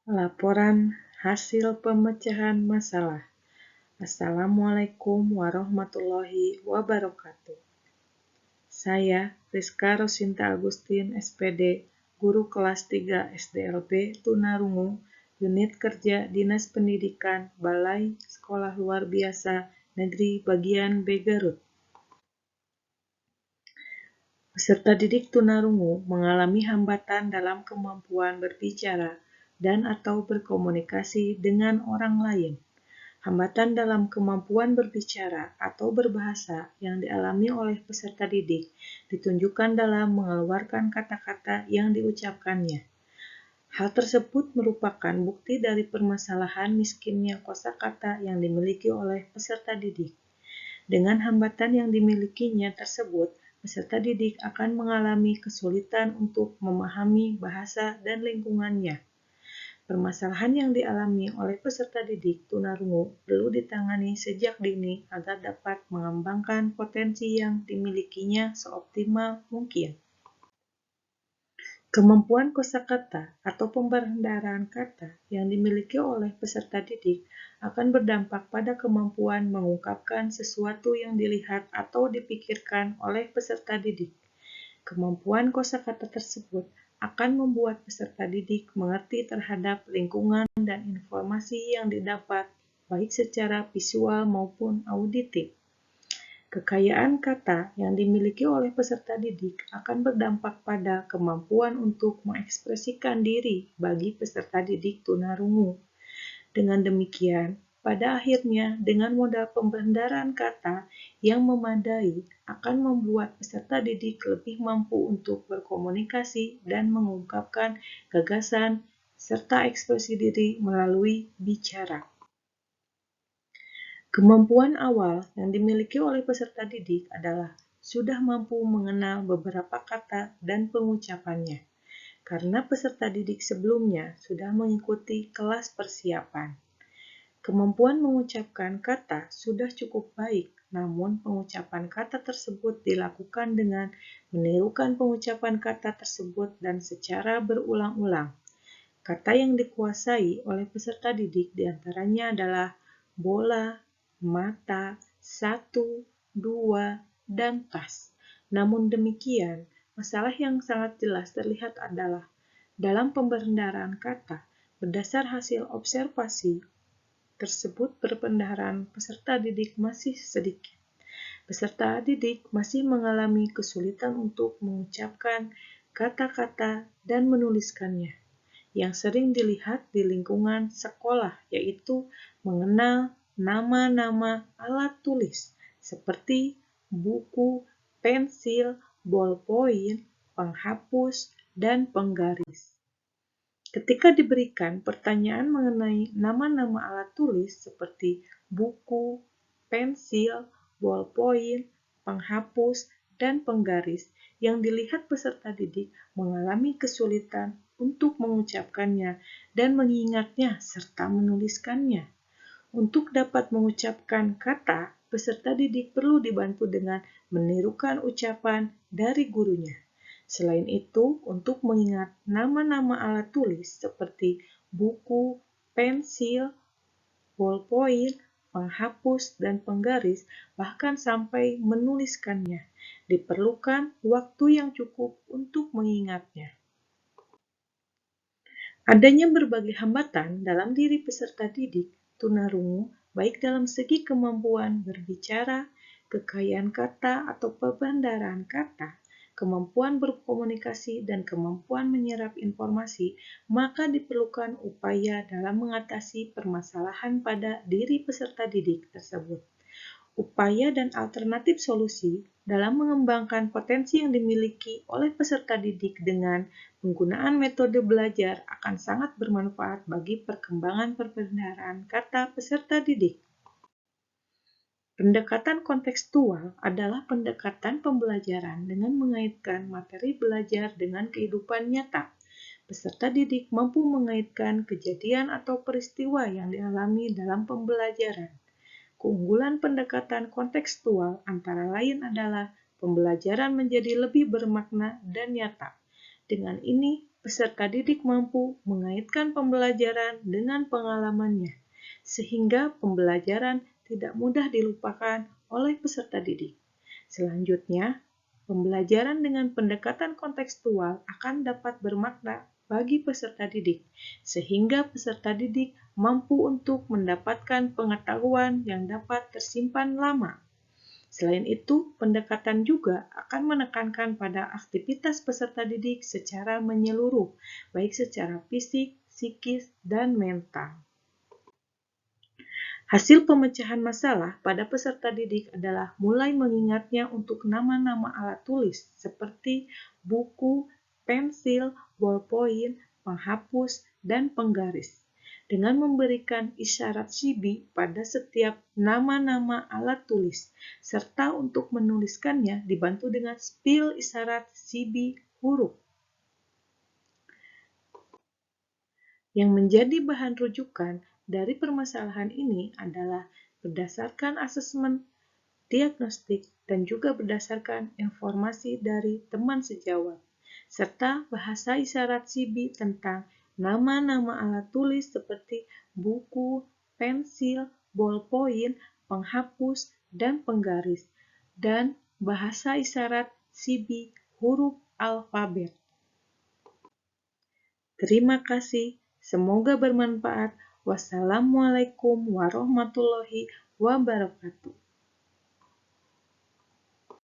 Laporan hasil pemecahan masalah. Assalamualaikum warahmatullahi wabarakatuh. Saya, Rizka Rosinta Agustin, SPD, Guru Kelas 3 SDLB Tunarungu, Unit Kerja Dinas Pendidikan Balai Sekolah Luar Biasa Negeri Bagian B Garut. Peserta didik tunarungu mengalami hambatan dalam kemampuan berbicara dan/atau berkomunikasi dengan orang lain. Hambatan dalam kemampuan berbicara atau berbahasa yang dialami oleh peserta didik ditunjukkan dalam mengeluarkan kata-kata yang diucapkannya. Hal tersebut merupakan bukti dari permasalahan miskinnya kosakata yang dimiliki oleh peserta didik. Dengan hambatan yang dimilikinya tersebut, peserta didik akan mengalami kesulitan untuk memahami bahasa dan lingkungannya. Permasalahan yang dialami oleh peserta didik tunarungu perlu ditangani sejak dini agar dapat mengembangkan potensi yang dimilikinya seoptimal mungkin. Kemampuan kosakata atau pemberendaran kata yang dimiliki oleh peserta didik akan berdampak pada kemampuan mengungkapkan sesuatu yang dilihat atau dipikirkan oleh peserta didik. Kemampuan kosakata tersebut akan membuat peserta didik mengerti terhadap lingkungan dan informasi yang didapat, baik secara visual maupun auditif. Kekayaan kata yang dimiliki oleh peserta didik akan berdampak pada kemampuan untuk mengekspresikan diri bagi peserta didik tunarungu. Dengan demikian, pada akhirnya dengan modal pemberendaran kata yang memadai akan membuat peserta didik lebih mampu untuk berkomunikasi dan mengungkapkan gagasan serta ekspresi diri melalui bicara. Kemampuan awal yang dimiliki oleh peserta didik adalah sudah mampu mengenal beberapa kata dan pengucapannya, karena peserta didik sebelumnya sudah mengikuti kelas persiapan. Kemampuan mengucapkan kata sudah cukup baik, namun pengucapan kata tersebut dilakukan dengan menirukan pengucapan kata tersebut dan secara berulang-ulang. Kata yang dikuasai oleh peserta didik diantaranya adalah bola, mata, satu, dua, dan tas. Namun demikian, masalah yang sangat jelas terlihat adalah dalam pemberendaran kata, berdasar hasil observasi tersebut pemberendaran peserta didik masih sedikit. Peserta didik masih mengalami kesulitan untuk mengucapkan kata-kata dan menuliskannya, yang sering dilihat di lingkungan sekolah, yaitu mengenal nama-nama alat tulis seperti buku, pensil, ballpoint, penghapus, dan penggaris. Ketika diberikan pertanyaan mengenai nama-nama alat tulis seperti buku, pensil, ballpoint, penghapus, dan penggaris, yang dilihat peserta didik mengalami kesulitan untuk mengucapkannya dan mengingatnya serta menuliskannya. Untuk dapat mengucapkan kata, peserta didik perlu dibantu dengan menirukan ucapan dari gurunya. Selain itu, untuk mengingat nama-nama alat tulis seperti buku, pensil, ballpoint, penghapus, dan penggaris, bahkan sampai menuliskannya, diperlukan waktu yang cukup untuk mengingatnya. Adanya berbagai hambatan dalam diri peserta didik tunarungu, baik dalam segi kemampuan berbicara, kekayaan kata atau pemberendaran kata, kemampuan berkomunikasi, dan kemampuan menyerap informasi, maka diperlukan upaya dalam mengatasi permasalahan pada diri peserta didik tersebut. Upaya dan alternatif solusi dalam mengembangkan potensi yang dimiliki oleh peserta didik dengan penggunaan metode belajar akan sangat bermanfaat bagi perkembangan pemberendaran kata peserta didik. Pendekatan kontekstual adalah pendekatan pembelajaran dengan mengaitkan materi belajar dengan kehidupan nyata. Peserta didik mampu mengaitkan kejadian atau peristiwa yang dialami dalam pembelajaran. Keunggulan pendekatan kontekstual antara lain adalah pembelajaran menjadi lebih bermakna dan nyata. Dengan ini, peserta didik mampu mengaitkan pembelajaran dengan pengalamannya, sehingga pembelajaran tidak mudah dilupakan oleh peserta didik. Selanjutnya, pembelajaran dengan pendekatan kontekstual akan dapat bermakna bagi peserta didik, sehingga peserta didik mampu untuk mendapatkan pengetahuan yang dapat tersimpan lama. Selain itu, pendekatan juga akan menekankan pada aktivitas peserta didik secara menyeluruh, baik secara fisik, psikis, dan mental. Hasil pemecahan masalah pada peserta didik adalah mulai mengingatnya untuk nama-nama alat tulis seperti buku, pensil, ballpoint, penghapus, dan penggaris. Dengan memberikan isyarat sibi pada setiap nama-nama alat tulis, serta untuk menuliskannya dibantu dengan spil isyarat sibi huruf. Yang menjadi bahan rujukan dari permasalahan ini adalah berdasarkan asesmen, diagnostik, dan juga berdasarkan informasi dari teman sejawat, serta bahasa isyarat sibi tentang nama-nama alat tulis seperti buku, pensil, ballpoint, penghapus, dan penggaris, dan bahasa isyarat sibi huruf alfabet. Terima kasih, semoga bermanfaat. Wassalamualaikum warahmatullahi wabarakatuh.